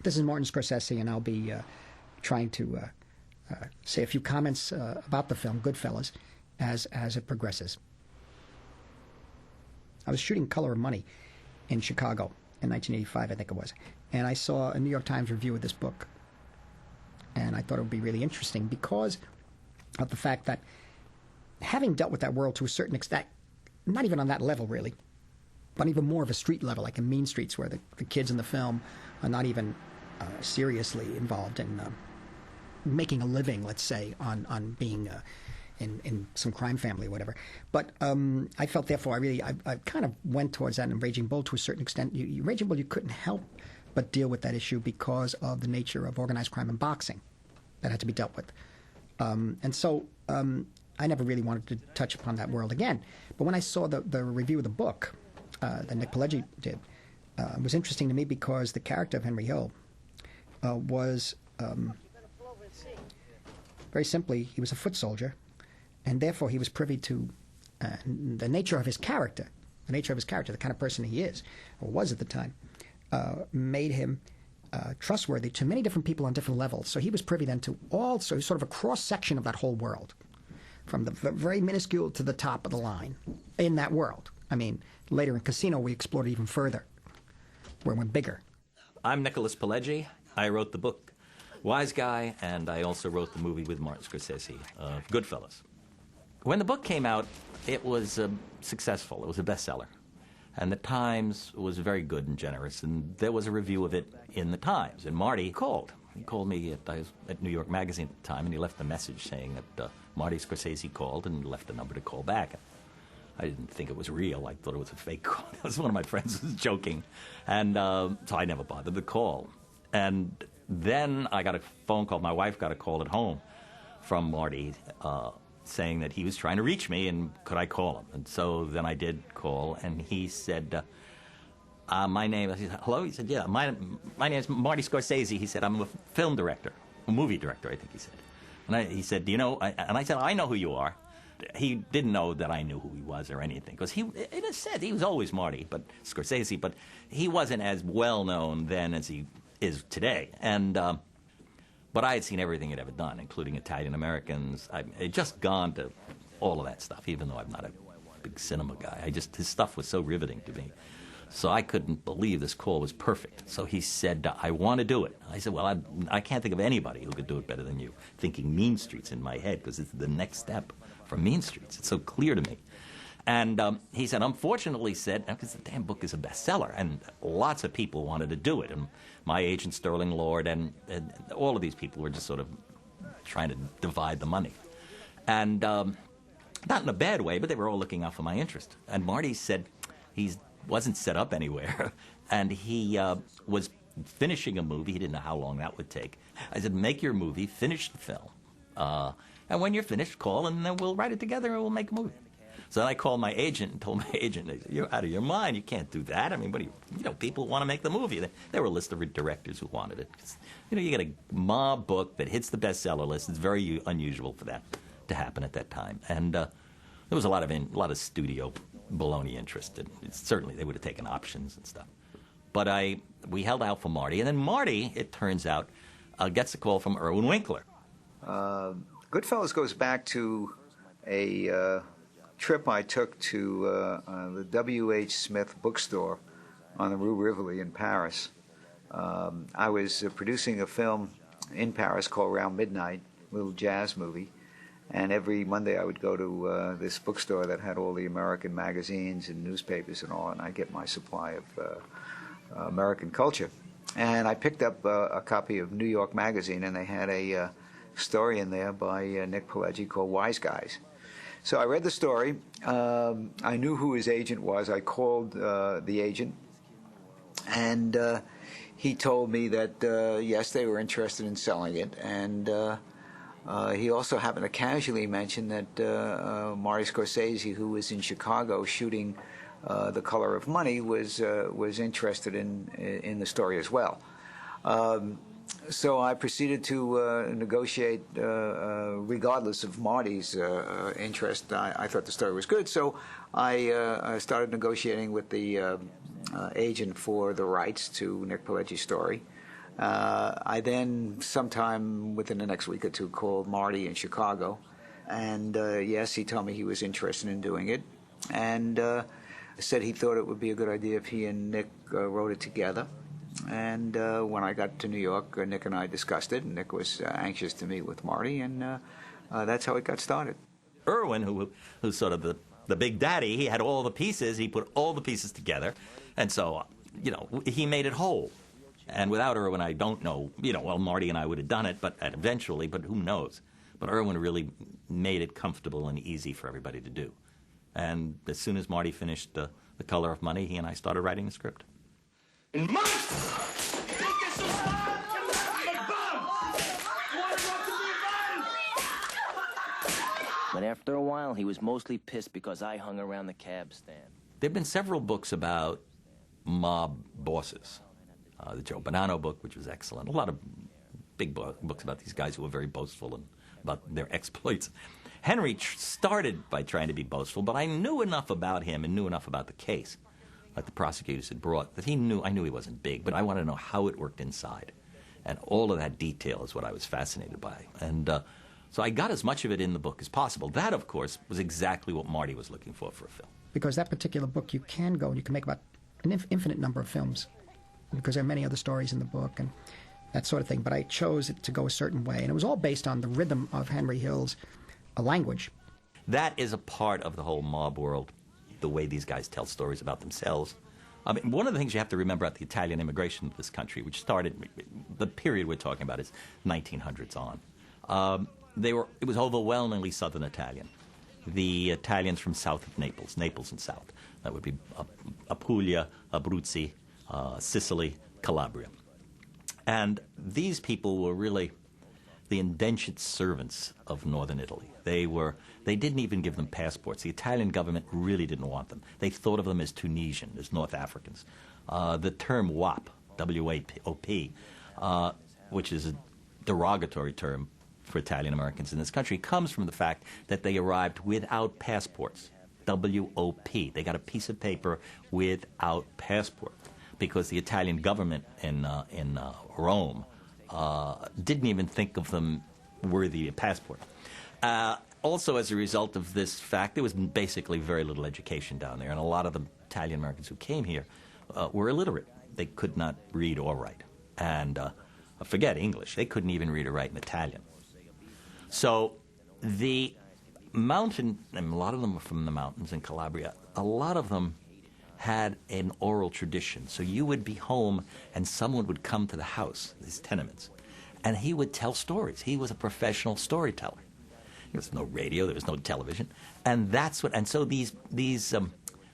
This is Martin Scorsese, and I'll be trying to say a few comments about the film Goodfellas as it progresses. I was shooting Color of Money in Chicago in 1985, I think it was, and I saw a New York Times review of this book, and I thought it would be really interesting because of the fact that having dealt with that world to a certain extent, not even on that level really, but even more of a street level, like in Mean Streets, where the kids in the film are not even seriously involved in making a living, let's say, on being in some crime family or whatever. But I felt, therefore, I kind of went towards that in Raging Bull to a certain extent. Raging Bull, you couldn't help but deal with that issue because of the nature of organized crime and boxing that had to be dealt with. And so I never really wanted to touch upon that world again. But when I saw the review of the book that Nick Pileggi did, it was interesting to me because the character of Henry Hill was, very simply, he was a foot soldier, and therefore he was privy to the nature of his character, the kind of person he is, or was at the time, made him trustworthy to many different people on different levels. So he was privy then to also sort of a cross-section of that whole world, from the very minuscule to the top of the line in that world. I mean, later in Casino, we explored it even further, where it went bigger. I'm Nicholas Pileggi. I wrote the book Wise Guy, and I also wrote the movie with Martin Scorsese, Goodfellas. When the book came out, it was successful. It was a bestseller. And the Times was very good and generous, and there was a review of it in the Times. And Marty called. He called me at New York Magazine at the time, and he left a message saying that Marty Scorsese called and left a number to call back. I didn't think it was real. I thought it was a fake call. It was one of my friends who was joking. And so I never bothered to call. And then I got a phone call. My wife got a call at home from Marty saying that he was trying to reach me and could I call him. And so then I did call, and he said, my name, I said, hello? He said, yeah, my name is Marty Scorsese. He said, I'm a film director, a movie director, I think he said. And he said, do you know, and I said, I know who you are. He didn't know that I knew who he was or anything, because in a sense, he was always Marty, but Scorsese, but he wasn't as well known then as he is today. And but I had seen everything he'd ever done, including Italian Americans. I had just gone to all of that stuff, even though I'm not a big cinema guy. His stuff was so riveting to me. So I couldn't believe this call was perfect. So he said, I want to do it. I said, well, I can't think of anybody who could do it better than you, thinking Mean Streets in my head, because it's the next step from Mean Streets. It's so clear to me. And he said, unfortunately, because the damn book is a bestseller, and lots of people wanted to do it. And my agent, Sterling Lord, and all of these people were just sort of trying to divide the money. And not in a bad way, but they were all looking out for my interest. And Marty said he wasn't set up anywhere, and he was finishing a movie. He didn't know how long that would take. I said, make your movie, finish the film. And when you're finished, call, and then we'll write it together, and we'll make a movie. So then I called my agent and told my agent, you're out of your mind. You can't do that. I mean, what do you people want to make the movie. There were a list of directors who wanted it. You get a mob book that hits the bestseller list. It's very unusual for that to happen at that time. And there was a lot of studio baloney interest. Certainly, they would have taken options and stuff. But we held out for Marty. And then Marty, it turns out, gets a call from Irwin Winkler. Goodfellas goes back to a trip I took to the W.H. Smith bookstore on the Rue Rivoli in Paris. I was producing a film in Paris called Around Midnight, a little jazz movie, and every Monday I would go to this bookstore that had all the American magazines and newspapers and all, and I get my supply of American culture. And I picked up a copy of New York Magazine, and they had a story in there by Nick Pileggi called Wise Guys. So I read the story. I knew who his agent was. I called the agent, and he told me that, yes, they were interested in selling it. And he also happened to casually mention that Marty Scorsese, who was in Chicago shooting The Color of Money, was interested in the story as well. So I proceeded to negotiate, regardless of Marty's interest. I thought the story was good, so I started negotiating with the agent for the rights to Nick Pileggi's story. I then, sometime within the next week or two, called Marty in Chicago. And yes, he told me he was interested in doing it. And said he thought it would be a good idea if he and Nick wrote it together. And when I got to New York, Nick and I discussed it, and Nick was anxious to meet with Marty, and that's how it got started. Irwin, who's sort of the big daddy, he had all the pieces, he put all the pieces together, and so, he made it whole. And without Irwin, I don't know, Marty and I would have done it, but eventually, but who knows? But Irwin really made it comfortable and easy for everybody to do. And as soon as Marty finished The Color of Money, he and I started writing the script. In months! But after a while, he was mostly pissed because I hung around the cab stand. There have been several books about mob bosses. The Joe Bonanno book, which was excellent. A lot of big books about these guys who were very boastful and about their exploits. Henry started by trying to be boastful, but I knew enough about him and knew enough about the case, like the prosecutors had brought, that I knew he wasn't big, but I wanted to know how it worked inside. And all of that detail is what I was fascinated by. And so I got as much of it in the book as possible. That, of course, was exactly what Marty was looking for a film. Because that particular book, you can go and you can make about an infinite number of films, because there are many other stories in the book and that sort of thing. But I chose it to go a certain way, and it was all based on the rhythm of Henry Hill's language. That is a part of the whole mob world, the way these guys tell stories about themselves. I mean, one of the things you have to remember about the Italian immigration to this country, which started, the period we're talking about is 1900s on. It was overwhelmingly Southern Italian. The Italians from south of Naples and south. That would be Apulia, Abruzzi, Sicily, Calabria. And these people were really the indentured servants of northern Italy. They didn't even give them passports. The Italian government really didn't want them. They thought of them as Tunisian, as North Africans. The term WAP, W-A-P, which is a derogatory term for Italian Americans in this country, comes from the fact that they arrived without passports. W-O-P. They got a piece of paper without passport because the Italian government in Rome didn't even think of them worthy of passport. Also, as a result of this fact, there was basically very little education down there, and a lot of the Italian Americans who came here were illiterate. They could not read or write. And forget English. They couldn't even read or write in Italian. So the mountain, and a lot of them were from the mountains in Calabria, a lot of them had an oral tradition. So you would be home and someone would come to the house, these tenements, and he would tell stories. He was a professional storyteller. There was no radio, there was no television. And so these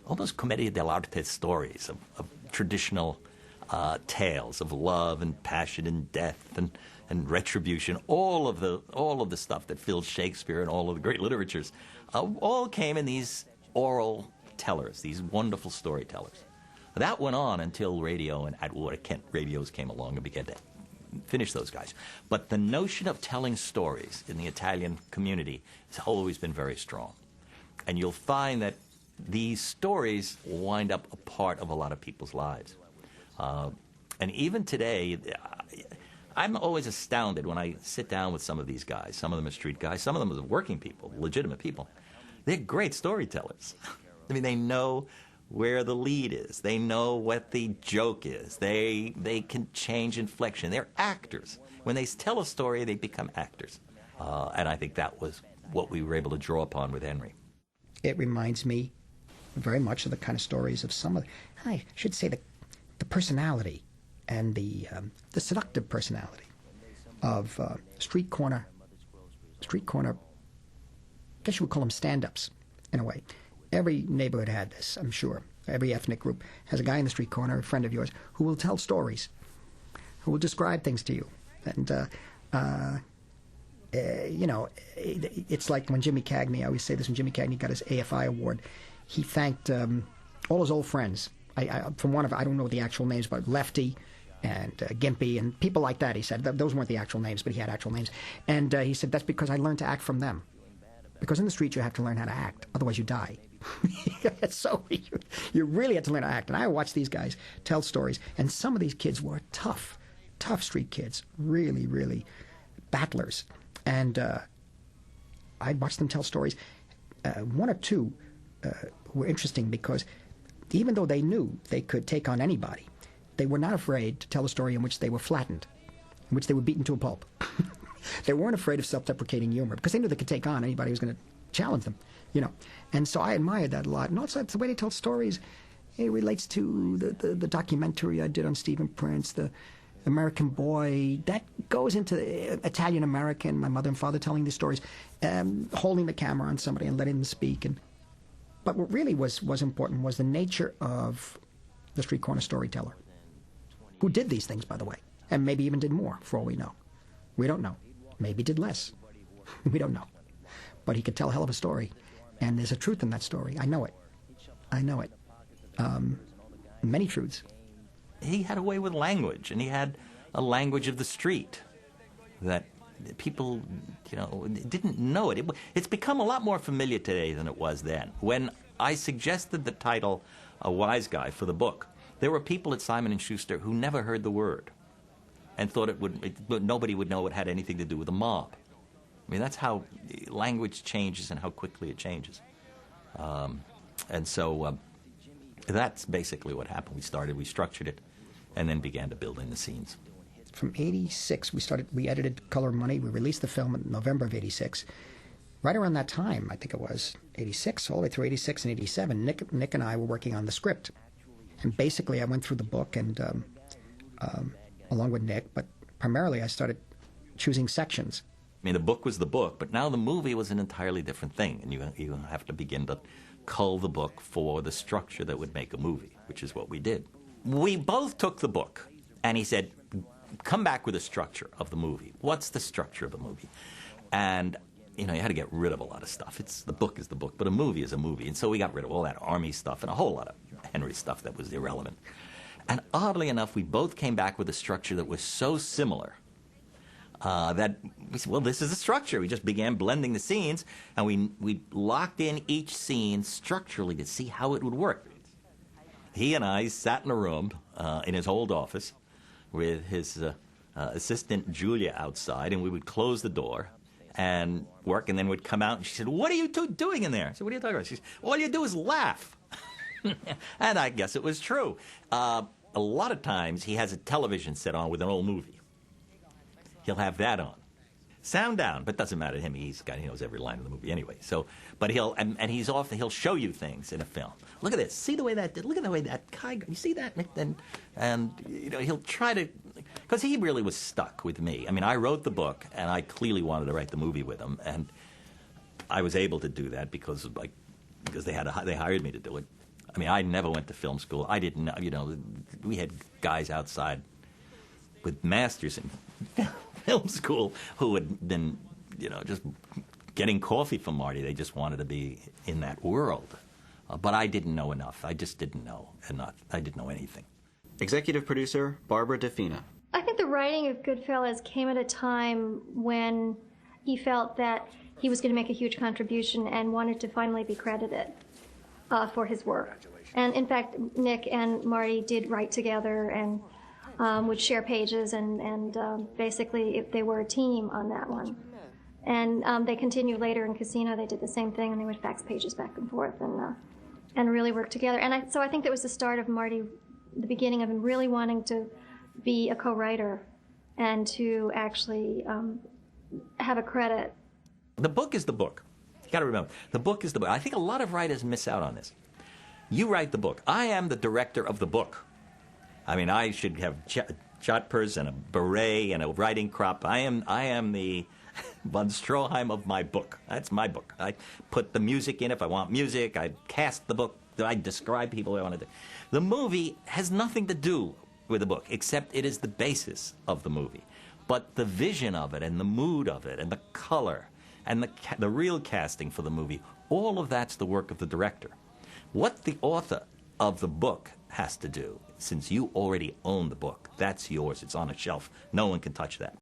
almost commedia dell'arte stories of traditional tales of love and passion and death and retribution, all of the stuff that filled Shakespeare and all of the great literatures, all came in these oral tellers, these wonderful storytellers. That went on until radio and Atwater Kent radios came along and began to finish those guys. But the notion of telling stories in the Italian community has always been very strong. And you'll find that these stories wind up a part of a lot of people's lives. And even today, I'm always astounded when I sit down with some of these guys. Some of them are street guys, some of them are working people, legitimate people. They're great storytellers. I mean, they know where the lead is. They know what the joke is. They can change inflection. They're actors. When they tell a story, they become actors. And I think that was what we were able to draw upon with Henry. It reminds me very much of the kind of stories of some of, I should say, the personality and the seductive personality of street corner, I guess you would call them stand-ups in a way. Every neighborhood had this, I'm sure. Every ethnic group has a guy in the street corner, a friend of yours, who will tell stories, who will describe things to you. And, it's like when Jimmy Cagney, I always say this, when Jimmy Cagney got his AFI award, he thanked all his old friends. From one of, I don't know the actual names, but Lefty and Gimpy and people like that, he said. Those weren't the actual names, but he had actual names. And he said, that's because I learned to act from them. Because in the street you have to learn how to act, otherwise you die. So you really had to learn how to act. And I watched these guys tell stories, and some of these kids were tough tough street kids, really, really battlers. And I'd watch them tell stories. One or two were interesting because even though they knew they could take on anybody, they were not afraid to tell a story in which they were flattened, in which they were beaten to a pulp. They weren't afraid of self-deprecating humor because they knew they could take on anybody who was going to challenge them, you know. And so I admired that a lot. And also the way they tell stories, it relates to the documentary I did on Stephen Prince, the American Boy. That goes into Italian American, my mother and father telling the stories, holding the camera on somebody and letting them speak. But what really was important was the nature of the street corner storyteller, who did these things, by the way, and maybe even did more, for all we know. We don't know. Maybe did less. We don't know. But he could tell a hell of a story, and there's a truth in that story. I know it. I know it. Many truths. He had a way with language, and he had a language of the street that people, you know, didn't know it. It's become a lot more familiar today than it was then. When I suggested the title, A Wise Guy, for the book, there were people at Simon & Schuster who never heard the word and thought nobody would know it had anything to do with the mob. I mean, that's how language changes and how quickly it changes. And so that's basically what happened. We structured it, and then began to build in the scenes. From 86, we edited Color and Money. We released the film in November of 86. Right around that time, I think it was 86, all the way through 86 and 87, Nick and I were working on the script. And basically, I went through the book and along with Nick, but primarily I started choosing sections. I mean, the book was the book, but now the movie was an entirely different thing, and you have to begin to cull the book for the structure that would make a movie, which is what we did. We both took the book, and he said, come back with a structure of the movie. What's the structure of a movie? And, you know, you had to get rid of a lot of stuff. The book is the book, but a movie is a movie. And so we got rid of all that Army stuff and a whole lot of Henry stuff that was irrelevant. And oddly enough, we both came back with a structure that was so similar that we said, well, this is the structure. We just began blending the scenes, and we locked in each scene structurally to see how it would work. He and I sat in a room in his old office with his assistant Julia outside, and we would close the door and work, and then we'd come out, and she said, what are you two doing in there? I said, what are you talking about? She said, all you do is laugh. And I guess it was true. A lot of times he has a television set on with an old movie. He'll have that on. Sound down, but doesn't matter to him. He knows every line of the movie anyway. So, but he'll show you things in a film. Look at this. See the way look at the way that guy. You see that? And you know, he'll try to, because he really was stuck with me. I mean, I wrote the book, and I clearly wanted to write the movie with him, and I was able to do that because they hired me to do it. I mean, I never went to film school. I didn't know. You know, we had guys outside with masters in film school who had been, you know, just getting coffee from Marty. They just wanted to be in that world. But I didn't know enough. I just didn't know enough. I didn't know anything. Executive producer, Barbara DeFina. I think the writing of Goodfellas came at a time when he felt that he was going to make a huge contribution and wanted to finally be credited for his work. And in fact, Nick and Marty did write together and would share pages, and basically they were a team on that one. And they continued later in Casino. They did the same thing, and they would fax pages back and forth and really work together. And so I think that was the start of Marty, the beginning of him really wanting to be a co-writer and to actually have a credit. The book is the book. You got to remember, the book is the book. I think a lot of writers miss out on this. You write the book. I am the director of the book. I mean, I should have chotpers and a beret and a writing crop. I am the von Stroheim of my book. That's my book. I put the music in if I want music. I cast the book. I describe people I want to do. The movie has nothing to do with the book, except it is the basis of the movie. But the vision of it and the mood of it and the color and the real casting for the movie, all of that's the work of the director. What the author of the book has to do, since you already own the book, that's yours. It's on a shelf. No one can touch that.